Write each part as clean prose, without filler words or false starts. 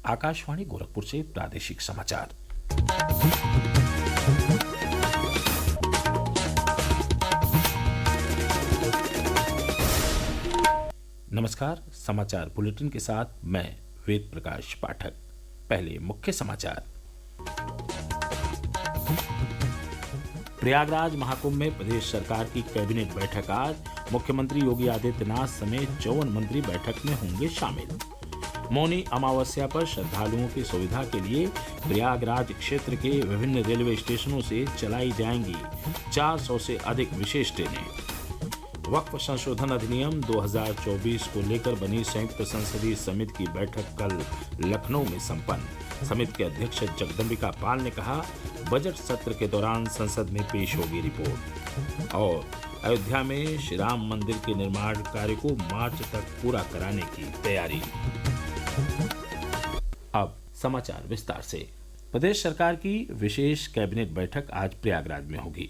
आकाशवाणी गोरखपुर से प्रादेशिक समाचार। नमस्कार, समाचार बुलेटिन के साथ मैं वेद प्रकाश पाठक। पहले मुख्य समाचार। प्रयागराज महाकुंभ में प्रदेश सरकार की कैबिनेट बैठक आज। मुख्यमंत्री योगी आदित्यनाथ समेत 54 मंत्री बैठक में होंगे शामिल। मौनी अमावस्या पर श्रद्धालुओं की सुविधा के लिए प्रयागराज क्षेत्र के विभिन्न रेलवे स्टेशनों से चलाई जाएंगी 400 से अधिक विशेष ट्रेनें। वक्फ संशोधन अधिनियम 2024 को लेकर बनी संयुक्त संसदीय समिति की बैठक कल लखनऊ में संपन्न। समिति के अध्यक्ष जगदम्बिका पाल ने कहा, बजट सत्र के दौरान संसद में पेश होगी रिपोर्ट। और अयोध्या में श्री राम मंदिर के निर्माण कार्य को मार्च तक पूरा कराने की तैयारी। अब समाचार विस्तार से। प्रदेश सरकार की विशेष कैबिनेट बैठक आज प्रयागराज में होगी।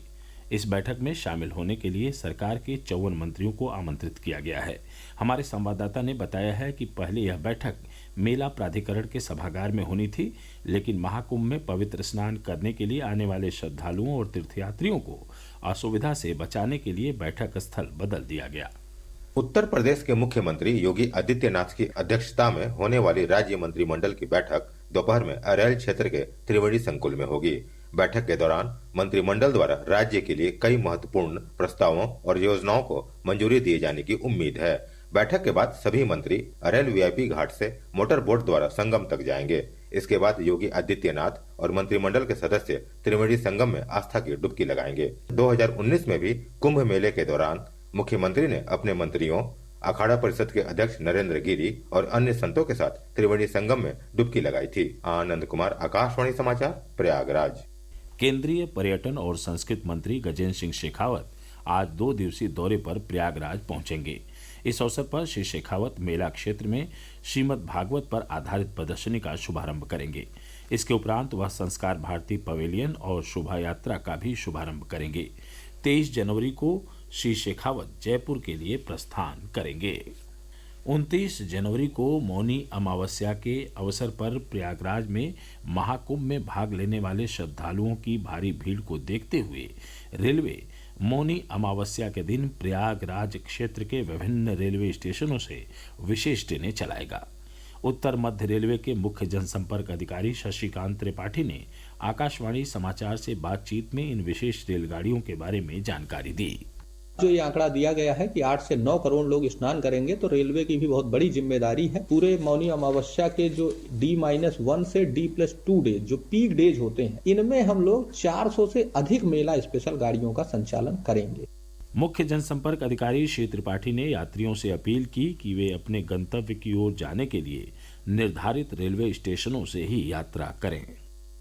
इस बैठक में शामिल होने के लिए सरकार के 54 मंत्रियों को आमंत्रित किया गया है। हमारे संवाददाता ने बताया है कि पहले यह बैठक मेला प्राधिकरण के सभागार में होनी थी, लेकिन महाकुंभ में पवित्र स्नान करने के लिए आने वाले श्रद्धालुओं और तीर्थयात्रियों को असुविधा से बचाने के लिए बैठक स्थल बदल दिया गया। उत्तर प्रदेश के मुख्यमंत्री योगी आदित्यनाथ की अध्यक्षता में होने वाली राज्य मंत्रिमंडल की बैठक दोपहर में अरैल क्षेत्र के त्रिवेणी संकुल में होगी। बैठक के दौरान मंत्रिमंडल द्वारा राज्य के लिए कई महत्वपूर्ण प्रस्तावों और योजनाओं को मंजूरी दिए जाने की उम्मीद है। बैठक के बाद सभी मंत्री अरैल वीआईपी घाट से मोटर बोट द्वारा संगम तक जाएंगे। इसके बाद योगी आदित्यनाथ और मंत्रिमंडल के सदस्य त्रिवेणी संगम में आस्था की डुबकी लगाएंगे। 2019 में भी कुंभ मेले के दौरान मुख्यमंत्री ने अपने मंत्रियों, अखाड़ा परिषद के अध्यक्ष नरेंद्र गिरी और अन्य संतों के साथ त्रिवेणी संगम में डुबकी लगाई थी। आनंद कुमार, आकाशवाणी समाचार, प्रयागराज। केंद्रीय पर्यटन और संस्कृति मंत्री गजेंद्र सिंह शेखावत आज 2 दिवसीय दौरे पर प्रयागराज पहुंचेंगे। इस अवसर पर श्री शेखावत मेला क्षेत्र में श्रीमद् भागवत पर आधारित प्रदर्शनी का शुभारंभ करेंगे। इसके उपरांत वह संस्कार भारती पवेलियन और शोभा यात्रा का भी शुभारंभ करेंगे। 23 जनवरी को श्री शेखावत जयपुर के लिए प्रस्थान करेंगे। 29 जनवरी को मौनी अमावस्या के अवसर पर प्रयागराज में महाकुंभ में भाग लेने वाले श्रद्धालुओं की भारी भीड़ को देखते हुए रेलवे मौनी अमावस्या के दिन प्रयागराज क्षेत्र के विभिन्न रेलवे स्टेशनों से विशेष ट्रेनें चलाएगा। उत्तर मध्य रेलवे के मुख्य जनसंपर्क अधिकारी शशिकांत त्रिपाठी ने आकाशवाणी समाचार से बातचीत में इन विशेष रेलगाड़ियों के बारे में जानकारी दी। जो ये आंकड़ा दिया गया है कि 8 से 9 करोड़ लोग स्नान करेंगे, तो रेलवे की भी बहुत बड़ी जिम्मेदारी है। पूरे मौनी अमावस्या के जो D-1 से D+2 डेज जो पीक डेज होते हैं, इनमें हम लोग 400 से अधिक मेला स्पेशल गाड़ियों का संचालन करेंगे। मुख्य जनसंपर्क अधिकारी श्री त्रिपाठी ने यात्रियों से अपील की कि वे अपने गंतव्य की ओर जाने के लिए निर्धारित रेलवे स्टेशनों से ही यात्रा करें।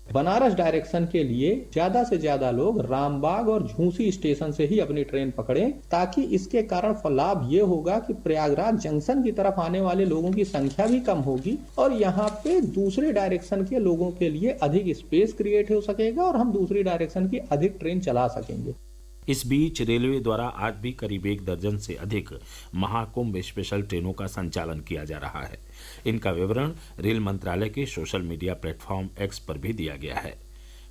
बनारस डायरेक्शन के लिए ज्यादा से ज्यादा लोग रामबाग और झूसी स्टेशन से ही अपनी ट्रेन पकड़ें, ताकि इसके कारण लाभ ये होगा कि प्रयागराज जंक्शन की तरफ आने वाले लोगों की संख्या भी कम होगी और यहाँ पे दूसरे डायरेक्शन के लोगों के लिए अधिक स्पेस क्रिएट हो सकेगा और हम दूसरी डायरेक्शन की अधिक ट्रेन चला सकेंगे। इस बीच रेलवे द्वारा आज भी करीब 1 दर्जन से अधिक महाकुंभ स्पेशल ट्रेनों का संचालन किया जा रहा है। इनका विवरण रेल मंत्रालय के सोशल मीडिया प्लेटफॉर्म एक्स पर भी दिया गया है।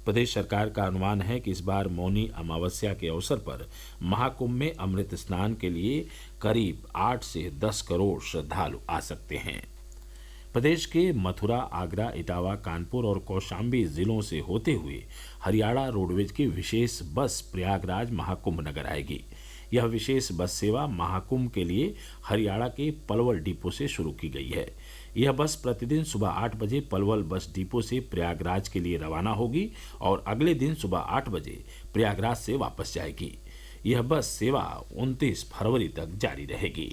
प्रदेश सरकार का अनुमान है कि इस बार मौनी अमावस्या के अवसर पर महाकुंभ में अमृत स्नान के लिए करीब 8 से 10 करोड़ श्रद्धालु आ सकते हैं। प्रदेश के मथुरा, आगरा, इटावा, कानपुर और कौशाम्बी जिलों से होते हुए हरियाणा रोडवेज की विशेष बस प्रयागराज महाकुंभ नगर आएगी। यह विशेष बस सेवा महाकुंभ के लिए हरियाणा के पलवल डिपो से शुरू की गई है। यह बस प्रतिदिन सुबह 8 बजे पलवल बस डिपो से प्रयागराज के लिए रवाना होगी और अगले दिन सुबह 8 बजे प्रयागराज से वापस जाएगी। यह बस सेवा 29 फरवरी तक जारी रहेगी।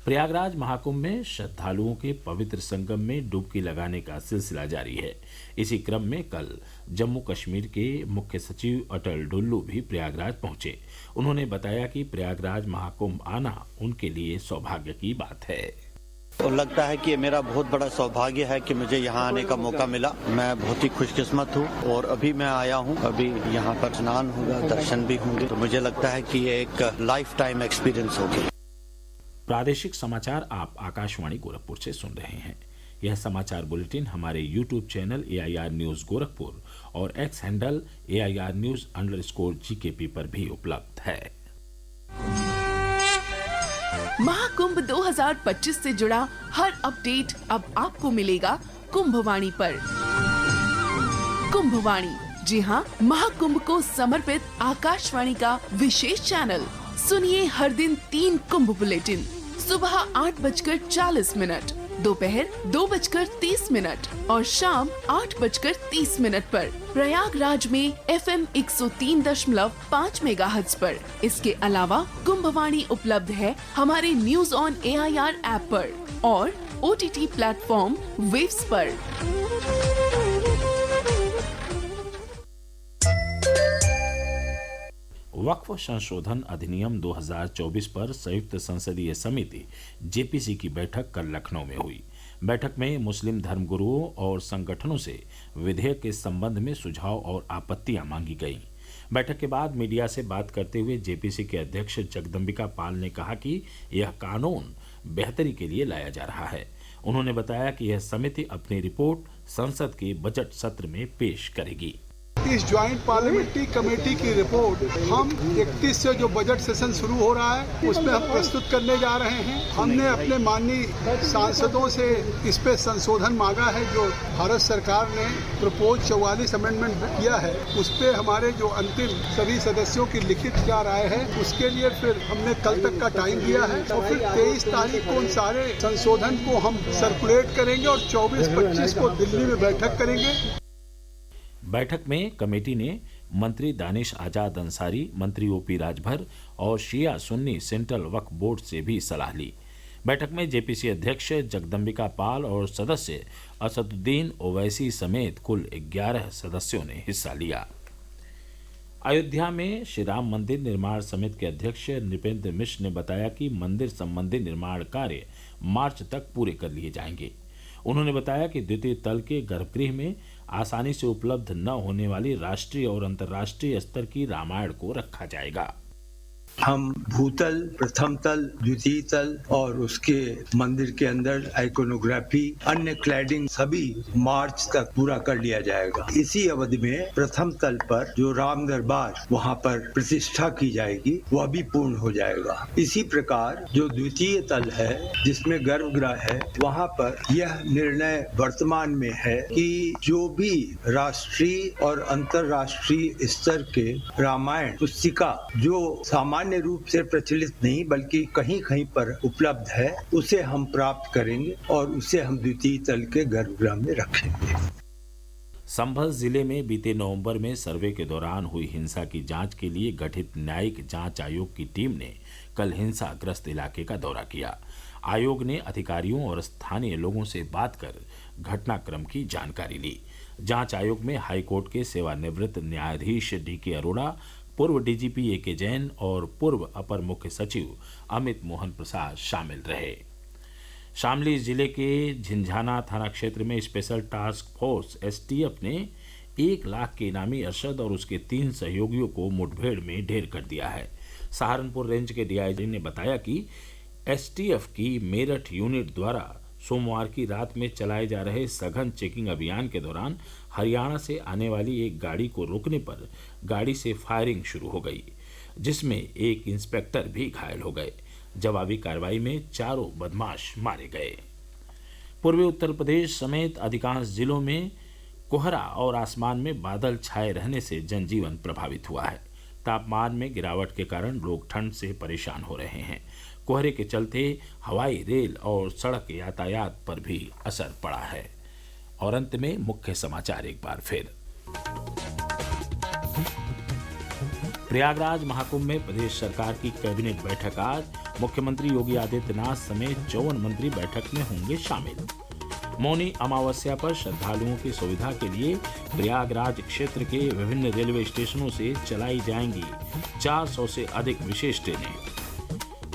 प्रयागराज महाकुंभ में श्रद्धालुओं के पवित्र संगम में डुबकी लगाने का सिलसिला जारी है। इसी क्रम में कल जम्मू कश्मीर के मुख्य सचिव अटल डुल्लू भी प्रयागराज पहुंचे। उन्होंने बताया कि प्रयागराज महाकुंभ आना उनके लिए सौभाग्य की बात है। तो लगता है कि ये मेरा बहुत बड़ा सौभाग्य है कि मुझे यहाँ आने का मौका मिला। मैं बहुत ही खुशकिस्मत हूँ और अभी मैं आया हूँ, अभी यहाँ पर स्नान होगा, दर्शन भी होंगे, तो मुझे लगता है कि ये एक लाइफ टाइम एक्सपीरियंस होगी। प्रादेशिक समाचार आप आकाशवाणी गोरखपुर से सुन रहे हैं। यह समाचार बुलेटिन हमारे YouTube channel AIR news Gorakhpur और एक्स हैंडल AIR न्यूज़_GKP पर भी उपलब्ध है। महाकुंभ 2025 से जुड़ा हर अपडेट अब आपको मिलेगा कुंभवाणी पर। कुंभवाणी, जी हाँ, महाकुंभ को समर्पित आकाशवाणी का विशेष चैनल। सुनिए हर दिन 3 कुंभ बुलेटिन, सुबह 8:40, दोपहर 2:30 और शाम 8:30 पर प्रयागराज में FM 103.5 मेगाहर्ट्ज पर। इसके अलावा कुंभवाणी उपलब्ध है हमारे न्यूज ऑन AIR ऐप पर और OTT प्लेटफॉर्म वेव्स पर। वक्फ संशोधन अधिनियम 2024 पर संयुक्त संसदीय समिति JPC की बैठक कल लखनऊ में हुई। बैठक में मुस्लिम धर्मगुरुओं और संगठनों से विधेयक के संबंध में सुझाव और आपत्तियां मांगी गईं। बैठक के बाद मीडिया से बात करते हुए JPC के अध्यक्ष जगदम्बिका पाल ने कहा कि यह कानून बेहतरी के लिए लाया जा रहा है। उन्होंने बताया कि यह समिति अपनी रिपोर्ट संसद के बजट सत्र में पेश करेगी। इस ज्वाइंट पार्लियामेंट्री कमेटी की रिपोर्ट हम 31 से जो बजट सेशन शुरू हो रहा है उसमें हम प्रस्तुत करने जा रहे हैं। हमने अपने माननीय सांसदों से इस पे संशोधन मांगा है। जो भारत सरकार ने प्रपोज 44 अमेंडमेंट किया है उस पे हमारे जो अंतिम सभी सदस्यों की लिखित क्या राय है उसके लिए फिर हमने कल तक का टाइम दिया है और फिर 23 तारीख को उन सारे संशोधन को हम सर्कुलेट करेंगे और 24-25 को दिल्ली में बैठक करेंगे। बैठक में कमेटी ने मंत्री दानिश आजाद अंसारी, मंत्री OP राजभर और शिया सुन्नी सेंट्रल वक्फ बोर्ड से भी सलाह ली। बैठक में JPC अध्यक्ष जगदम्बिका पाल और सदस्य असदुद्दीन ओवैसी समेत कुल 11 सदस्यों ने हिस्सा लिया। अयोध्या में श्री राम मंदिर निर्माण समिति के अध्यक्ष नृपेंद्र मिश्र ने बताया कि मंदिर संबंधी निर्माण कार्य मार्च तक पूरे कर लिए जाएंगे। उन्होंने बताया कि द्वितीय तल के गर्भगृह में आसानी से उपलब्ध न होने वाली राष्ट्रीय और अंतर्राष्ट्रीय स्तर की रामायण को रखा जाएगा। हम भूतल, प्रथम तल, द्वितीय तल और उसके मंदिर के अंदर आइकोनोग्राफी, अन्य क्लैडिंग सभी मार्च तक पूरा कर लिया जाएगा। इसी अवधि में प्रथम तल पर जो राम दरबार वहां पर प्रतिष्ठा की जाएगी वह भी पूर्ण हो जाएगा। इसी प्रकार जो द्वितीय तल है जिसमें गर्भगृह है वहां पर यह निर्णय वर्तमान में है कि जो भी राष्ट्रीय और अंतर्राष्ट्रीय स्तर के रामायण पुस्तिका जो सामान्य रूप से प्रचलित नहीं बल्कि कहीं कहीं पर उपलब्ध है उसे हम प्राप्त करेंगे और उसे हम द्वितीय तल के गर्भगृह में रखेंगे। संभल जिले में बीते नवंबर में सर्वे के दौरान हुई हिंसा की जांच के लिए गठित न्यायिक जांच आयोग की टीम ने कल हिंसाग्रस्त इलाके का दौरा किया। आयोग ने अधिकारियों और स्थानीय लोगों से बात कर घटनाक्रम की जानकारी ली। जांच आयोग में हाईकोर्ट के सेवानिवृत्त न्यायाधीश DK अरोड़ा, पूर्व DGP AK जैन और पूर्व अपर मुख्य सचिव अमित मोहन प्रसाद शामिल रहे। शामली जिले के झिंझाना थाना क्षेत्र में स्पेशल टास्क फोर्स STF ने 1 लाख के इनामी अरशद और उसके 3 सहयोगियों को मुठभेड़ में ढेर कर दिया है। सहारनपुर रेंज के DIG ने बताया कि STF की मेरठ यूनिट द्वारा सोमवार की रात में चलाए जा रहे सघन चेकिंग अभियान के दौरान हरियाणा से आने वाली एक गाड़ी को रोकने पर गाड़ी से फायरिंग शुरू हो गई, जिसमें एक इंस्पेक्टर भी घायल हो गए। जवाबी कार्रवाई में 4 बदमाश मारे गए। पूर्वी उत्तर प्रदेश समेत अधिकांश जिलों में कोहरा और आसमान में बादल छाए रहने से जनजीवन प्रभावित हुआ है। तापमान में गिरावट के कारण लोग ठंड से परेशान हो रहे हैं। कोहरे के चलते हवाई, रेल और सड़क यातायात पर भी असर पड़ा है। और अंत में मुख्य समाचार एक बार फिर। प्रयागराज महाकुंभ में प्रदेश सरकार की कैबिनेट बैठक आज। मुख्यमंत्री योगी आदित्यनाथ समेत 54 मंत्री बैठक में होंगे शामिल। मौनी अमावस्या पर श्रद्धालुओं की सुविधा के लिए प्रयागराज क्षेत्र के विभिन्न रेलवे स्टेशनों से चलाई जाएंगी 400 से अधिक विशेष ट्रेनें।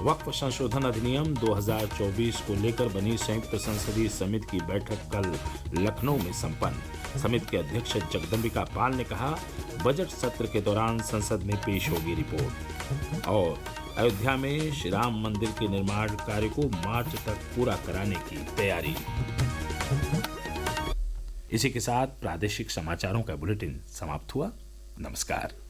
वक्फ संशोधन अधिनियम 2024 को लेकर बनी संयुक्त संसदीय समिति की बैठक कल लखनऊ में संपन्न। समिति के अध्यक्ष जगदम्बिका पाल ने कहा, बजट सत्र के दौरान संसद में पेश होगी रिपोर्ट। और अयोध्या में श्री राम मंदिर के निर्माण कार्य को मार्च तक पूरा कराने की तैयारी। इसी के साथ प्रादेशिक समाचारों का बुलेटिन समाप्त हुआ। नमस्कार।